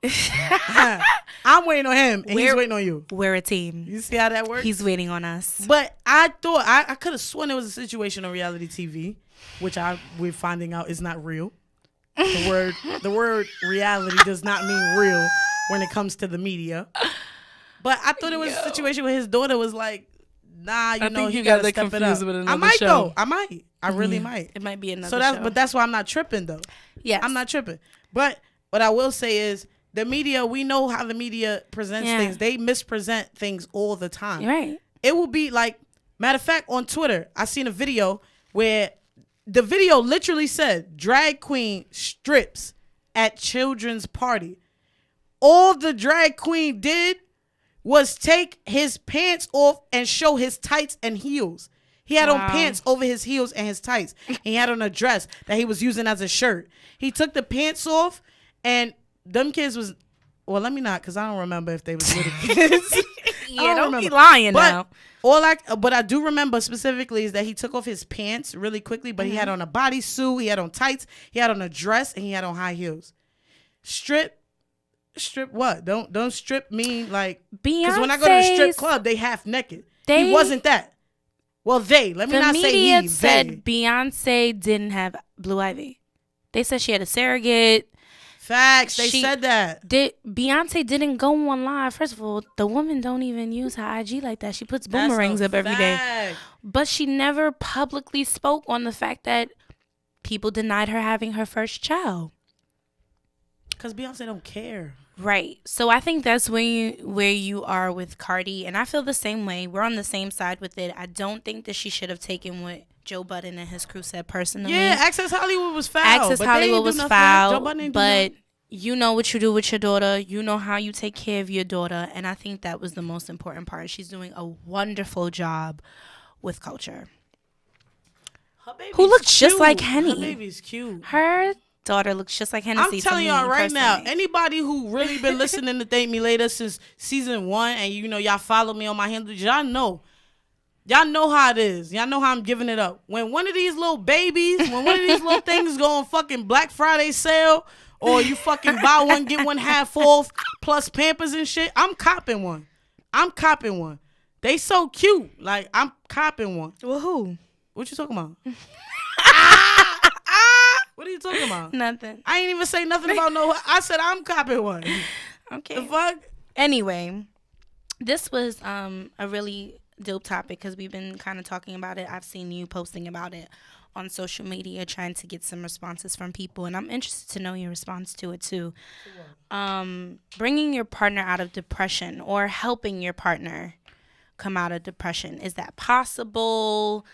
I'm waiting on him, and he's waiting on you. We're a team. You see how that works? He's waiting on us. But I thought I could have sworn there was a situation on reality TV, which we're finding out is not real. The word reality does not mean real when it comes to the media. But I thought it was a situation where his daughter was like nah, I know think he you got gotta that step it confused up. with another I might show. though. I might. I really might. It might be another So show. but that's why I'm not tripping though. Yes. I'm not tripping. But what I will say is the media. We know how the media presents things. They mispresent things all the time. Right. It will be like, matter of fact, on Twitter, I seen a video where the video literally said drag queen strips at children's party. All the drag queen did was take his pants off and show his tights and heels. He had on pants over his heels and his tights. He had on a dress that he was using as a shirt. He took the pants off, and them kids was, well, let me not, because I don't remember if they was little kids. Yeah, don't be lying now. But I do remember specifically is that he took off his pants really quickly, but he had on a bodysuit, he had on tights, he had on a dress, and he had on high heels. Strip what? Don't strip mean like, because when I go to the strip club, they half naked. He wasn't that. Well, let me not say he. The media said Beyonce didn't have Blue Ivy. They said she had a surrogate. Facts. They said that. Beyonce didn't go on live. First of all, the woman don't even use her IG like that. She puts boomerangs up every day. But she never publicly spoke on the fact that people denied her having her first child. Because Beyonce don't care. Right. So I think that's where you are with Cardi. And I feel the same way. We're on the same side with it. I don't think that she should have taken what Joe Budden and his crew said personally. Yeah, Access Hollywood was foul. Access Hollywood was foul. But you know what you do with your daughter. You know how you take care of your daughter. And I think that was the most important part. She's doing a wonderful job with culture. Who looks just like Henny. Her baby's cute. Her daughter looks just like Hennessy. I'm telling y'all right now, anybody who really been listening to Thank Me Later since season 1, and y'all follow me on my handles, y'all know how it is. Y'all know how I'm giving it up. When one of these little babies, when one of these little things go on fucking Black Friday sale, or you fucking buy one, get one half off, plus Pampers and shit, I'm copping one. They so cute. Like, I'm copping one. Well, who? What you talking about? What are you talking about? Nothing. I ain't even say nothing about no. I said I'm copying one. Okay. The fuck? Anyway, this was a really dope topic because we've been kind of talking about it. I've seen you posting about it on social media, trying to get some responses from people, and I'm interested to know your response to it too. Bringing your partner out of depression or helping your partner come out of depression, is that possible?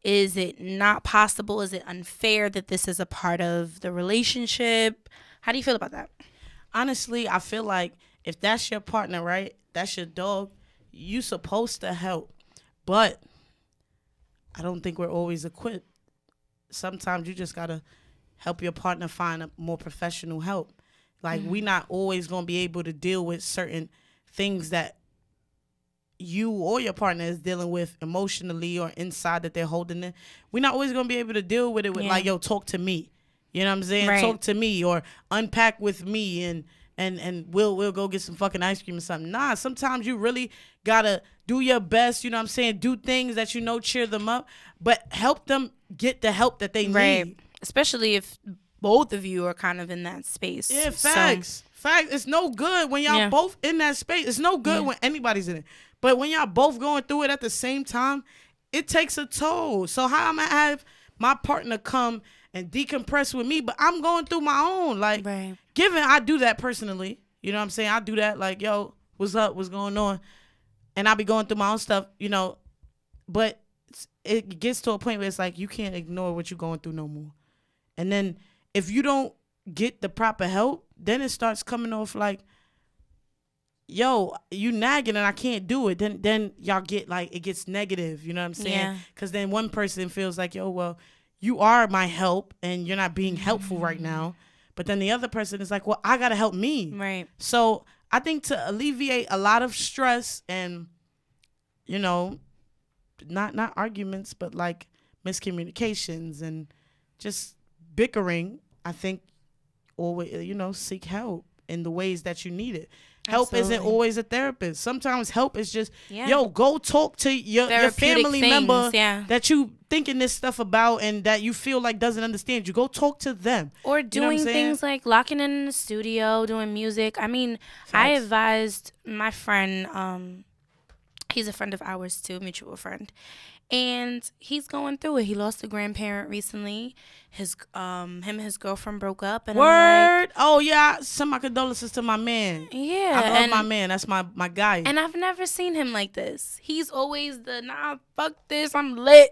Is it not possible? Is it unfair that this is a part of the relationship? How do you feel about that? Honestly, I feel like if that's your partner, right? That's your dog. You supposed to help. But I don't think we're always equipped. Sometimes you just got to help your partner find a more professional help. Like, we not always going to be able to deal with certain things that you or your partner is dealing with emotionally or inside that they're holding in. We're not always going to be able to deal with it with like, yo, talk to me. You know what I'm saying? Right. Talk to me or unpack with me and we'll go get some fucking ice cream or something. Nah, sometimes you really got to do your best, you know what I'm saying? Do things that cheer them up, but help them get the help that they need. Especially if both of you are kind of in that space. Yeah, facts. Facts. It's no good when y'all both in that space. It's no good when anybody's in it. But when y'all both going through it at the same time, it takes a toll. So how I'm going to have my partner come and decompress with me, but I'm going through my own. Like, given I do that personally, you know what I'm saying? I do that like, yo, what's up? What's going on? And I be going through my own stuff, but it gets to a point where it's like you can't ignore what you're going through no more. And then if you don't get the proper help, then it starts coming off like, yo, you nagging and I can't do it. Then y'all get like, it gets negative, you know what I'm saying? Because then one person feels like, yo, well, you are my help and you're not being helpful right now. But then the other person is like, well, I got to help me. Right. So I think to alleviate a lot of stress and, not arguments, but like miscommunications and just bickering, I think always, seek help in the ways that you need it. Help isn't always a therapist. Sometimes help is just, go talk to your family member that you thinking this stuff about and that you feel like doesn't understand you. Go talk to them. Or doing things like locking in the studio, doing music. I mean, I advised my friend He's a friend of ours too, mutual friend. And he's going through it. He lost a grandparent recently. Him and his girlfriend broke up. And Word. I'm like, oh yeah. Send my condolences to my man. yeah. I love my man. That's my guy. And I've never seen him like this. He's always fuck this. I'm lit.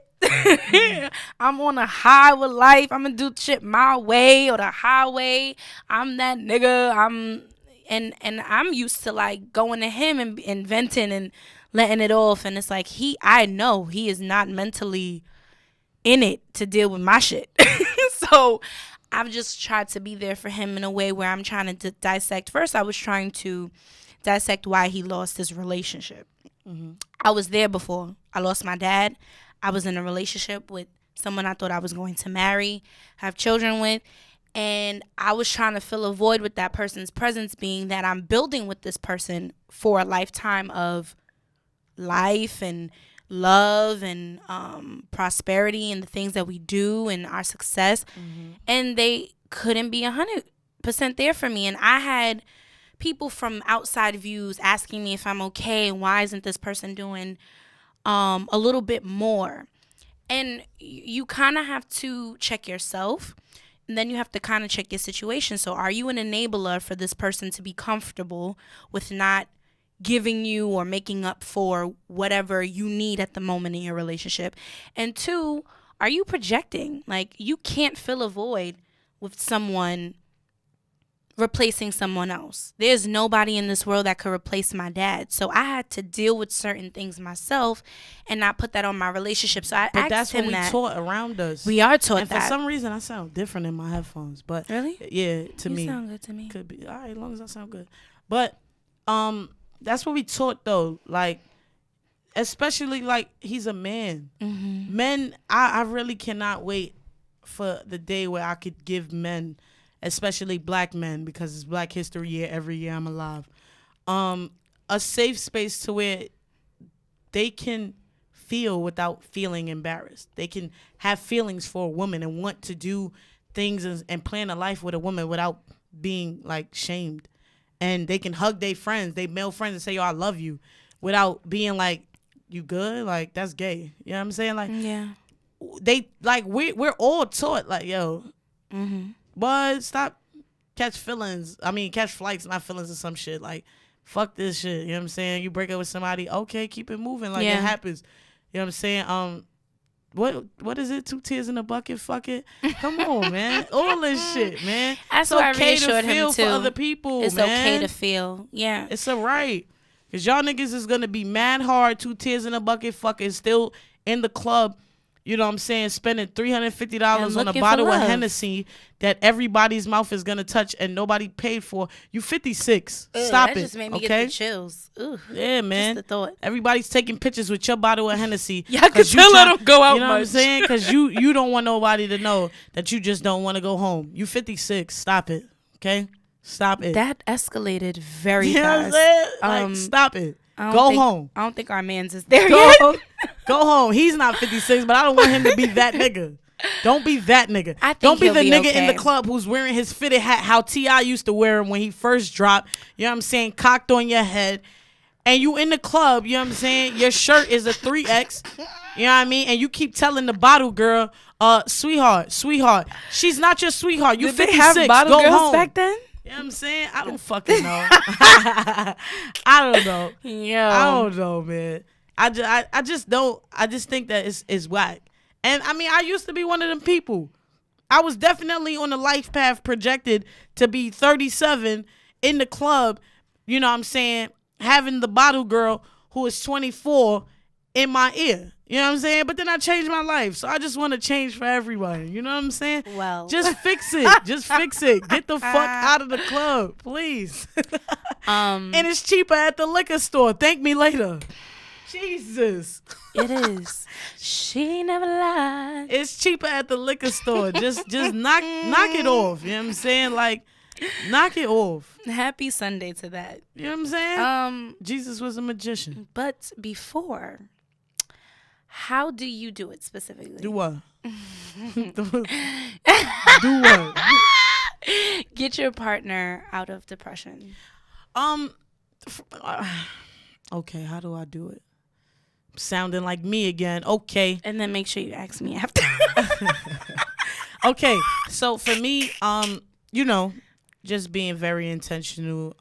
I'm on a high with life. I'm gonna do shit my way or the highway. I'm that nigga. And I'm used to like going to him and venting and letting it off. And it's like I know he is not mentally in it to deal with my shit. So I've just tried to be there for him in a way where I'm trying to dissect. First, I was trying to dissect why he lost his relationship. Mm-hmm. I was there before. I lost my dad. I was in a relationship with someone I thought I was going to marry, have children with. And I was trying to fill a void with that person's presence, being that I'm building with this person for a lifetime of life and love and prosperity and the things that we do and our success. Mm-hmm. And they couldn't be 100% there for me. And I had people from outside views asking me if I'm okay and why isn't this person doing a little bit more. And you kind of have to check yourself. And then you have to kind of check your situation. So are you an enabler for this person to be comfortable with not giving you or making up for whatever you need at the moment in your relationship? And 2, are you projecting? Like, you can't fill a void with someone replacing someone else. There's nobody in this world that could replace my dad. So I had to deal with certain things myself and not put that on my relationship. So I asked him that. But that's what we taught around us. We are taught and that. For some reason, I sound different in my headphones. But really? Yeah, to me. You sound good to me. Could be. All right, as long as I sound good. But that's what we taught, though. Like, especially, like, he's a man. Mm-hmm. Men, I really cannot wait for the day where I could give men, especially black men, because it's Black History Year every year I'm alive, a safe space to where they can feel without feeling embarrassed. They can have feelings for a woman and want to do things and plan a life with a woman without being, like, shamed. And they can hug their friends, they male friends, and say, yo, I love you, without being like, you good? Like, that's gay. You know what I'm saying? Like, yeah. They, like, we're all taught, like, yo, mm-hmm. But stop catch flights, not feelings or some shit. Like, fuck this shit. You know what I'm saying? You break up with somebody, okay, keep it moving. Like, it happens. You know what I'm saying? What is it? 2 tears in a bucket? Fuck it. Come on, man. All this shit, man. That's it's why okay I reassured to feel him too. For other people, it's man. okay to feel. Yeah. It's all right. Because y'all niggas is going to be mad hard, 2 tears in a bucket, fucking still in the club. You know what I'm saying? Spending $350 on a bottle of Hennessy that everybody's mouth is going to touch and nobody paid for. You 56. Stop it. That just made me okay? get the chills. Ooh, yeah, man. Just the thought. Everybody's taking pictures with your bottle of Hennessy. Yeah, because you let them go out. You know what I'm saying? Because you don't want nobody to know that you just don't want to go home. You 56. Stop it. Okay? Stop it. That escalated very fast. You know what I'm saying? Like, stop it. Go home. I don't think our man's is there yet. Go home. He's not 56, but I don't want him to be that nigga. Don't be that nigga. Don't be the nigga in the club who's wearing his fitted hat how T.I. used to wear him when he first dropped. You know what I'm saying? Cocked on your head. And you in the club, you know what I'm saying? Your shirt is a 3X. You know what I mean? And you keep telling the bottle girl, sweetheart. She's not your sweetheart. You 56. Did they have bottle girls home. Back then? You know what I'm saying? I don't fucking know. I don't know. Yo. I don't know, man. I just don't. I just think that it's whack. And I mean, I used to be one of them people. I was definitely on the life path projected to be 37 in the club, you know what I'm saying, having the bottle girl who is 24 in my ear. You know what I'm saying? But then I changed my life. So I just want to change for everybody. You know what I'm saying? Well. Just fix it. Just fix it. Get the fuck out of the club, please. And it's cheaper at the liquor store. Thank me later. Jesus. It is. She never lied. It's cheaper at the liquor store. Just knock it off. You know what I'm saying? Like, knock it off. Happy Sunday to that. You know what I'm saying? Jesus was a magician. But before, how do you do it specifically? Do what? Do what? Get your partner out of depression. Okay, how do I do it? sounding like me again. Okay. And then make sure you ask me after. Okay. So for me, you know, just being very intentional.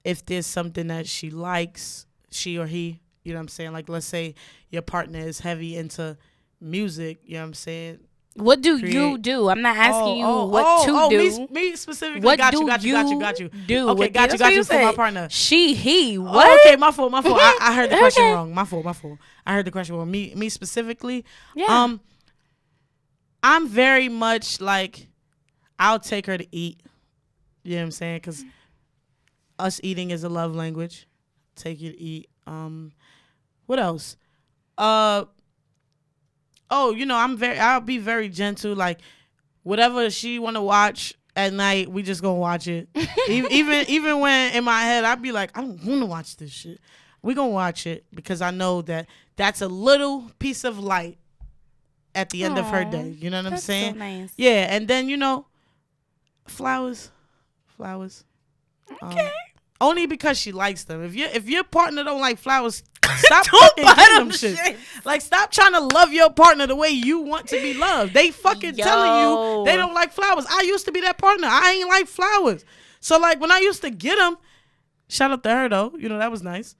If there's something that she likes, she or he, you know what I'm saying? Like, let's say your partner is heavy into music, you know what I'm saying? What do you do? I'm not asking you what to do. Me specifically. What got do you. do? Okay, got you for my partner. She, he, what? Oh, okay, my fault. I heard the question wrong. My fault. I heard the question wrong. Me specifically. Yeah. I'm very much like, I'll take her to eat. You know what I'm saying? Because us eating is a love language. Take you to eat. What else? You know, I'll be very gentle. Like, whatever she want to watch at night, we just gonna watch it. even when in my head I'd be like, I don't want to watch this shit. We gonna watch it because I know that that's a little piece of light at the end of her day. You know what I'm saying? So nice. Yeah, and then, you know, flowers. Okay. Only because she likes them. If your partner don't like flowers, stop fucking getting them shit. Like, stop trying to love your partner the way you want to be loved. They fucking telling you they don't like flowers. I used to be that partner. I ain't like flowers. So, like, when I used to get them, shout out to her though. You know, that was nice.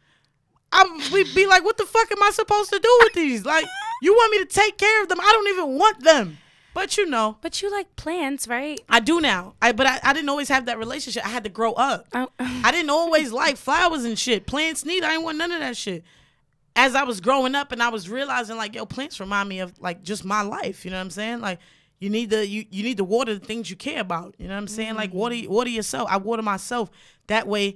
We'd be like, what the fuck am I supposed to do with these? Like, you want me to take care of them? I don't even want them. But you know. But you like plants, right? I do now. But I didn't always have that relationship. I had to grow up. I didn't always like flowers and shit. Plants need. I didn't want none of that shit. As I was growing up and I was realizing, like, yo, plants remind me of, like, just my life. You know what I'm saying? Like, you need to water the things you care about. You know what I'm saying? Like, water yourself. I water myself. That way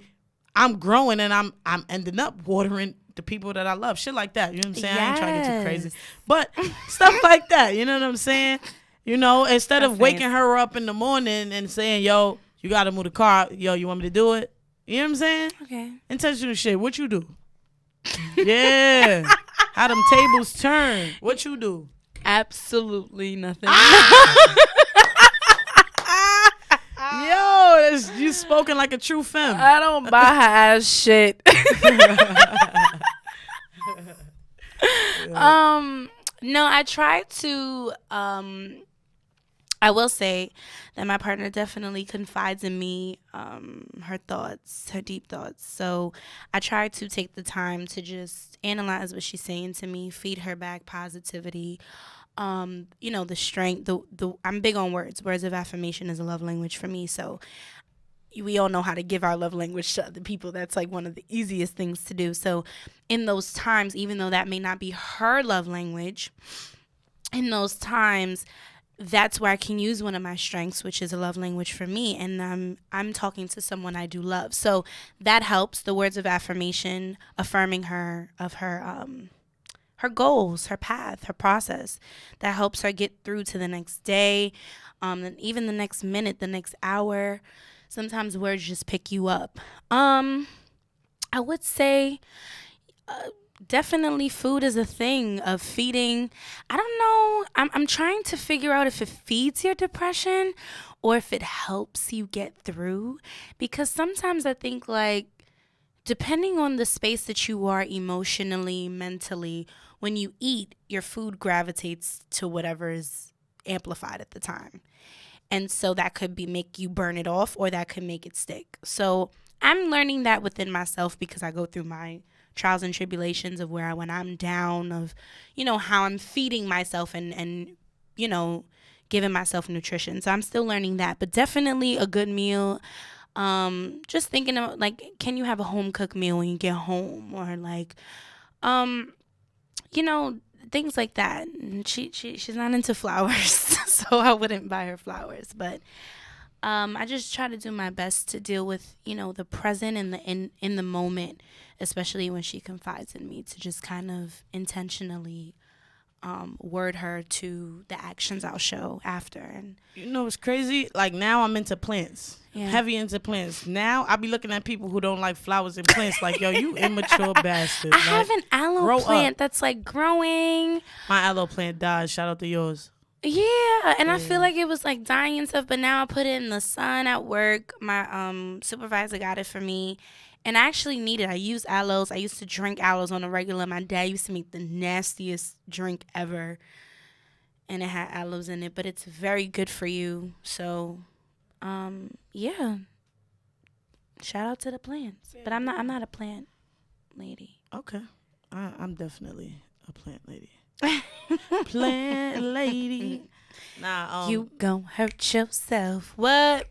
I'm growing and I'm ending up watering the people that I love. Shit like that. You know what I'm saying? I ain't trying to get too crazy. But stuff like that. You know what I'm saying? You know, instead of waking her up in the morning and saying, yo, you got to move the car. Yo, you want me to do it? You know what I'm saying? Okay. Intentional shit. What you do? Yeah. How them tables turn. What you do? Absolutely nothing. Yo, you spoken like a true femme. I don't buy her ass shit. No, I try to I will say that my partner definitely confides in me, her thoughts, her deep thoughts. So I try to take the time to just analyze what she's saying to me, feed her back positivity, you know, the strength. I'm big on words. Words of affirmation is a love language for me. So we all know how to give our love language to other people. That's like one of the easiest things to do. So in those times, even though that may not be her love language, in those times, that's where I can use one of my strengths, which is a love language for me. And I'm talking to someone I do love. So that helps. The words of affirmation, affirming her of her goals, her path, her process. That helps her get through to the next day, and even the next minute, the next hour. Sometimes words just pick you up. I would say definitely food is a thing of feeding. I don't know. I'm trying to figure out if it feeds your depression or if it helps you get through. Because sometimes I think, like, depending on the space that you are emotionally, mentally, when you eat, your food gravitates to whatever is amplified at the time. And so that could make you burn it off, or that could make it stick. So I'm learning that within myself because I go through my trials and tribulations of when I'm down, of, you know, how I'm feeding myself and you know, giving myself nutrition. So I'm still learning that, but definitely a good meal. Just thinking about, like, can you have a home cooked meal when you get home, or like, you know, things like that. And she's not into flowers, so I wouldn't buy her flowers. But I just try to do my best to deal with, you know, the present and in the moment, especially when she confides in me, to just kind of intentionally word her to the actions I'll show after. And you know, it's crazy. Like, now I'm into plants. Yeah. Heavy into plants. Now I be looking at people who don't like flowers and plants like, yo, you immature bastard. I have an aloe plant that's like growing. My aloe plant died. Shout out to yours. Yeah, and I feel like it was like dying and stuff, but now I put it in the sun at work. My supervisor got it for me, And I actually need it. I use aloes. I used to drink aloes on a regular. My dad used to make the nastiest drink ever. And it had aloes in it. But it's very good for you. So, yeah. Shout out to the plants. But I'm not a plant lady. Okay. I'm definitely a plant lady. Plant lady. Nah, you gon' hurt yourself. What?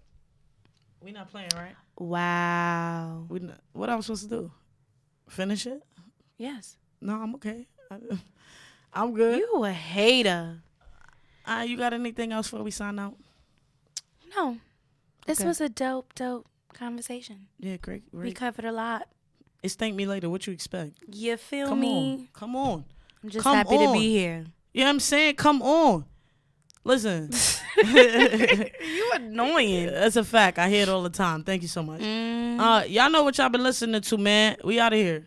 We not playing, right? Wow. What I'm supposed to do? Finish it? Yes. No, I'm okay. I'm good. You a hater. You got anything else before we sign out? No. This Okay. was a dope conversation. Yeah, great. We covered a lot. It's Thank Me Later. What you expect? You feel me? Come on. I'm just happy to be here. You know what I'm saying? Come on. Listen. You annoying. That's a fact. I hear it all the time. Thank you so much. Y'all know what y'all been listening to, man. We out of here.